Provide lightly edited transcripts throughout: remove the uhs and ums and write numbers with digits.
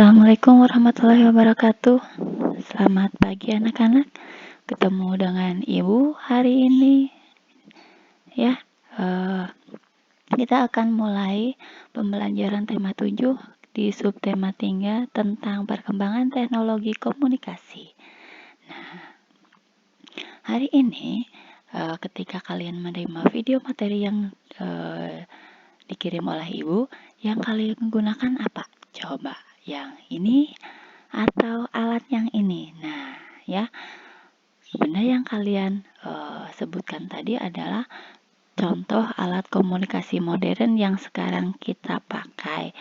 Assalamualaikum warahmatullahi wabarakatuh. Selamat pagi anak-anak. Ketemu dengan Ibu hari ini ya. Kita akan mulai pembelajaran tema 7 di subtema 3 tentang perkembangan teknologi komunikasi. Nah, hari ini ketika kalian menerima video materi yang dikirim oleh Ibu, yang kalian gunakan apa? Coba yang ini atau alat yang ini. Nah, ya, benda yang kalian sebutkan tadi adalah contoh alat komunikasi modern yang sekarang kita pakai.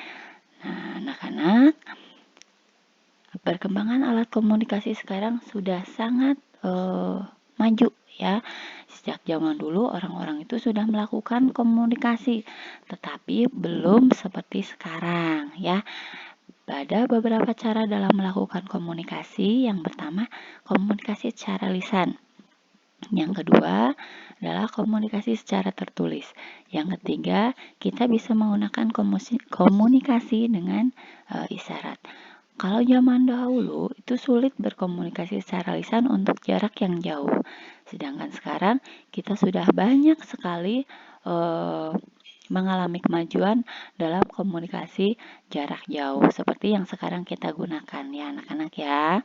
Nah, anak-anak, perkembangan alat komunikasi sekarang sudah sangat maju ya. Sejak zaman dulu orang-orang itu sudah melakukan komunikasi, tetapi belum seperti sekarang ya. Ada beberapa cara dalam melakukan komunikasi. Yang pertama, komunikasi secara lisan. Yang kedua adalah komunikasi secara tertulis. Yang ketiga, kita bisa menggunakan komunikasi dengan isyarat. Kalau zaman dahulu itu sulit berkomunikasi secara lisan untuk jarak yang jauh. Sedangkan sekarang kita sudah banyak sekali mengalami kemajuan dalam komunikasi jarak jauh seperti yang sekarang kita gunakan ya anak-anak ya.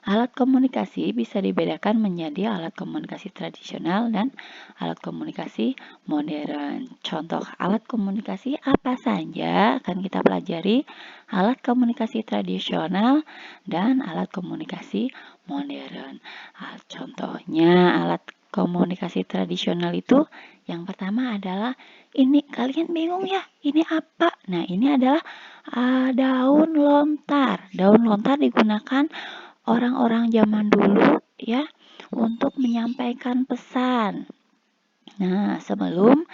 Alat komunikasi bisa dibedakan menjadi alat komunikasi tradisional dan alat komunikasi modern. Contoh alat komunikasi apa saja akan kita pelajari? Alat komunikasi tradisional dan alat komunikasi modern. Contohnya alat komunikasi tradisional itu yang pertama adalah ini, kalian bingung ya, ini apa? Nah, ini adalah daun lontar. Daun lontar digunakan orang-orang zaman dulu ya untuk menyampaikan pesan. Nah, sebelum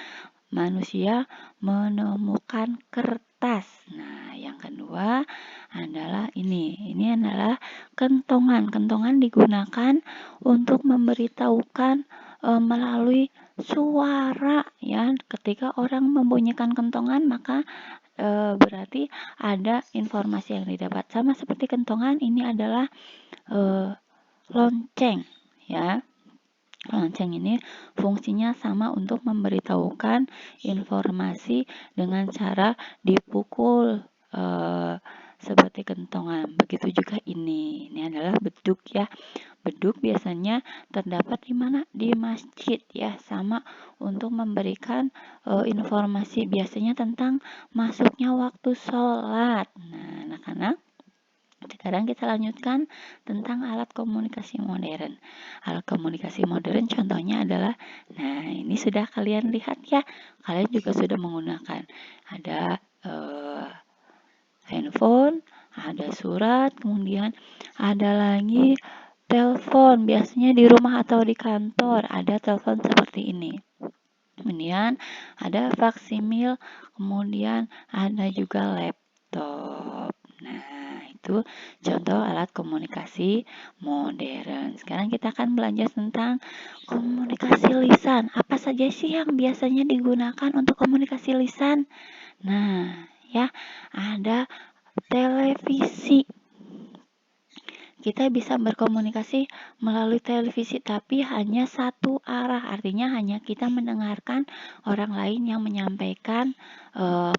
manusia menemukan kertas. Nah, yang kedua adalah ini. Ini adalah kentongan. Kentongan digunakan untuk memberitahukan melalui suara ya. Ketika orang membunyikan kentongan, maka berarti ada informasi yang didapat. Sama seperti kentongan, ini adalah lonceng ya. Lonceng ini fungsinya sama untuk memberitahukan informasi dengan cara dipukul seperti kentongan. Begitu juga ini. Ini adalah beduk ya. Beduk biasanya terdapat di mana? Di masjid ya, sama untuk memberikan informasi biasanya tentang masuknya waktu sholat. Nah, anak-anak, sekarang kita lanjutkan tentang alat komunikasi modern. Alat komunikasi modern contohnya adalah, nah ini sudah kalian lihat ya, kalian juga sudah menggunakan. Ada handphone, ada surat, kemudian ada lagi telepon. Biasanya di rumah atau di kantor ada telepon seperti ini. Kemudian ada faksimil, kemudian ada juga laptop. Nah, itu contoh alat komunikasi modern. Sekarang kita akan belajar tentang komunikasi lisan. Apa saja sih yang biasanya digunakan untuk komunikasi lisan? Nah, ya, ada televisi. Kita bisa berkomunikasi melalui televisi, tapi hanya satu arah. Artinya hanya kita mendengarkan orang lain yang menyampaikan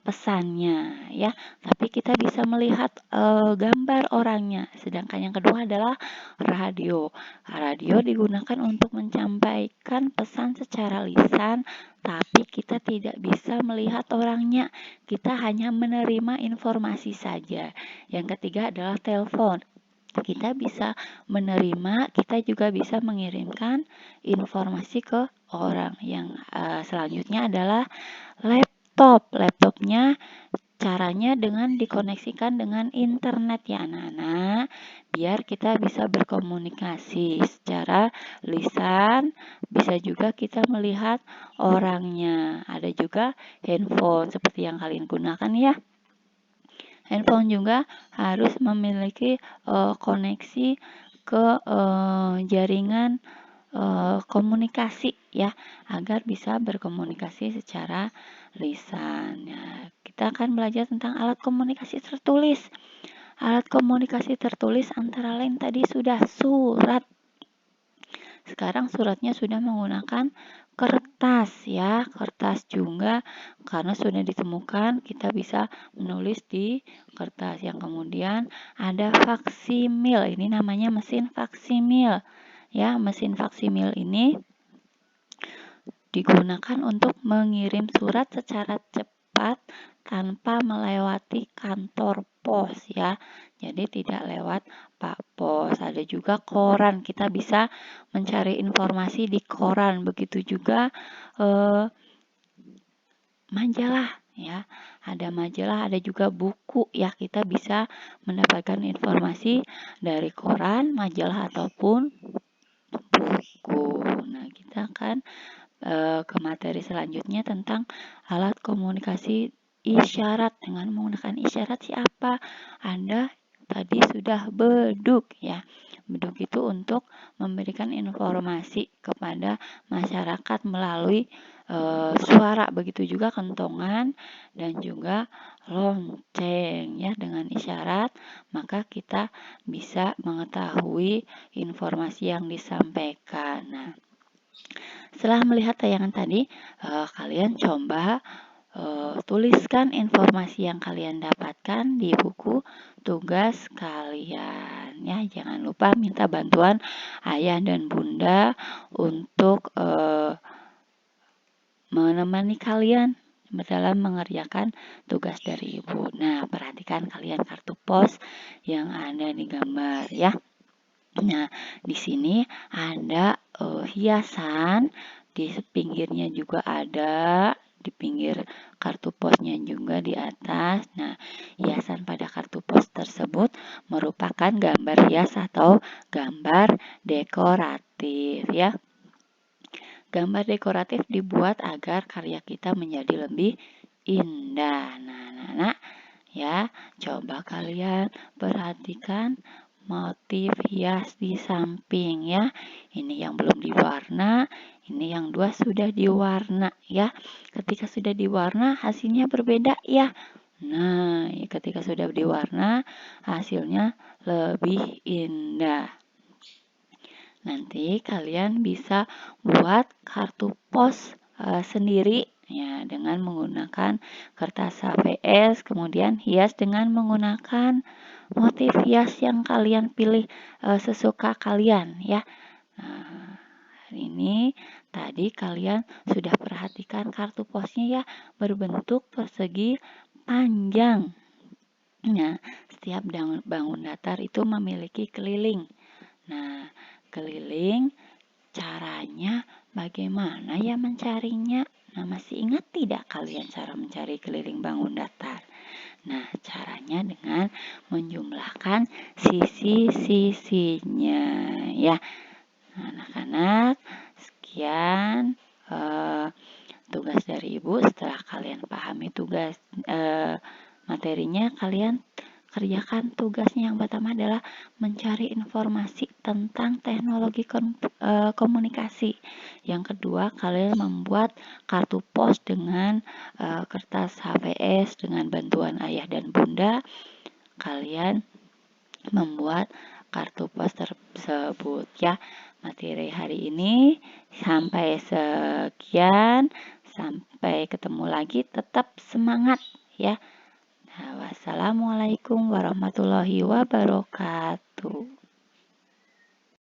pesannya, ya. Tapi kita bisa melihat gambar orangnya. Sedangkan yang kedua adalah radio. Radio digunakan untuk menyampaikan pesan secara lisan, tapi kita tidak bisa melihat orangnya. Kita hanya menerima informasi saja. Yang ketiga adalah telepon. Kita bisa menerima, kita juga bisa mengirimkan informasi ke orang. Yang selanjutnya adalah laptop. Laptopnya caranya dengan dikoneksikan dengan internet ya anak-anak, biar kita bisa berkomunikasi secara lisan, bisa juga kita melihat orangnya. Ada juga handphone seperti yang kalian gunakan ya. Handphone juga harus memiliki koneksi ke jaringan komunikasi ya, agar bisa berkomunikasi secara lisan. Ya, kita akan belajar tentang alat komunikasi tertulis. Alat komunikasi tertulis antara lain tadi sudah surat. Sekarang suratnya sudah menggunakan kertas ya, kertas juga karena sudah ditemukan kita bisa menulis di kertas. Yang kemudian ada faksimil, ini namanya mesin faksimil ya. Mesin faksimil ini digunakan untuk mengirim surat secara cepat tanpa melewati kantor pos ya. Jadi tidak lewat Pak Pos. Ada juga koran, kita bisa mencari informasi di koran. Begitu juga majalah ya. Ada majalah, ada juga buku ya. Kita bisa mendapatkan informasi dari koran, majalah ataupun buku. Nah, kita akan ke materi selanjutnya tentang alat komunikasi isyarat. Dengan menggunakan isyarat siapa? Anda tadi sudah bedug ya. Bedug itu untuk memberikan informasi kepada masyarakat melalui suara. Begitu juga kentongan dan juga lonceng ya. Dengan isyarat maka kita bisa mengetahui informasi yang disampaikan. Nah, setelah melihat tayangan tadi, kalian coba tuliskan informasi yang kalian dapatkan di buku tugas kalian ya. Jangan lupa minta bantuan ayah dan bunda untuk menemani kalian dalam mengerjakan tugas dari ibu. Nah, perhatikan kalian kartu pos yang ada di gambar ya. Nah, di sini ada hiasan, di pinggirnya juga ada, di pinggir kartu posnya juga di atas. Nah, hiasan pada kartu pos tersebut merupakan gambar hias atau gambar dekoratif ya. Gambar dekoratif dibuat agar karya kita menjadi lebih indah. Nah, anak-anak ya, coba kalian perhatikan motif hias di samping ya. Ini yang belum diwarna, ini yang dua sudah diwarna ya. Ketika sudah diwarna hasilnya berbeda ya. Nah, ketika sudah diwarna hasilnya lebih indah. Nanti kalian bisa buat kartu pos sendiri ya dengan menggunakan kertas HVS, kemudian hias dengan menggunakan motif hias yang kalian pilih sesuka kalian ya. Nah, hari ini tadi kalian sudah perhatikan kartu posnya ya, berbentuk persegi panjang. Nah, setiap bangun datar itu memiliki keliling. Nah, keliling caranya bagaimana ya mencarinya? Nah, masih ingat tidak kalian cara mencari keliling bangun datar? Nah, caranya dengan menjumlahkan sisi-sisinya ya. Nah, anak-anak, sekian tugas dari Ibu. Setelah kalian pahami tugas materinya, kalian kerjakan tugasnya. Yang pertama adalah mencari informasi tentang teknologi komunikasi. Yang kedua, kalian membuat kartu pos dengan kertas HVS dengan bantuan ayah dan bunda. Kalian membuat kartu pos tersebut ya. Materi hari ini sampai sekian. Sampai ketemu lagi, tetap semangat ya. Wassalamualaikum warahmatullahi wabarakatuh.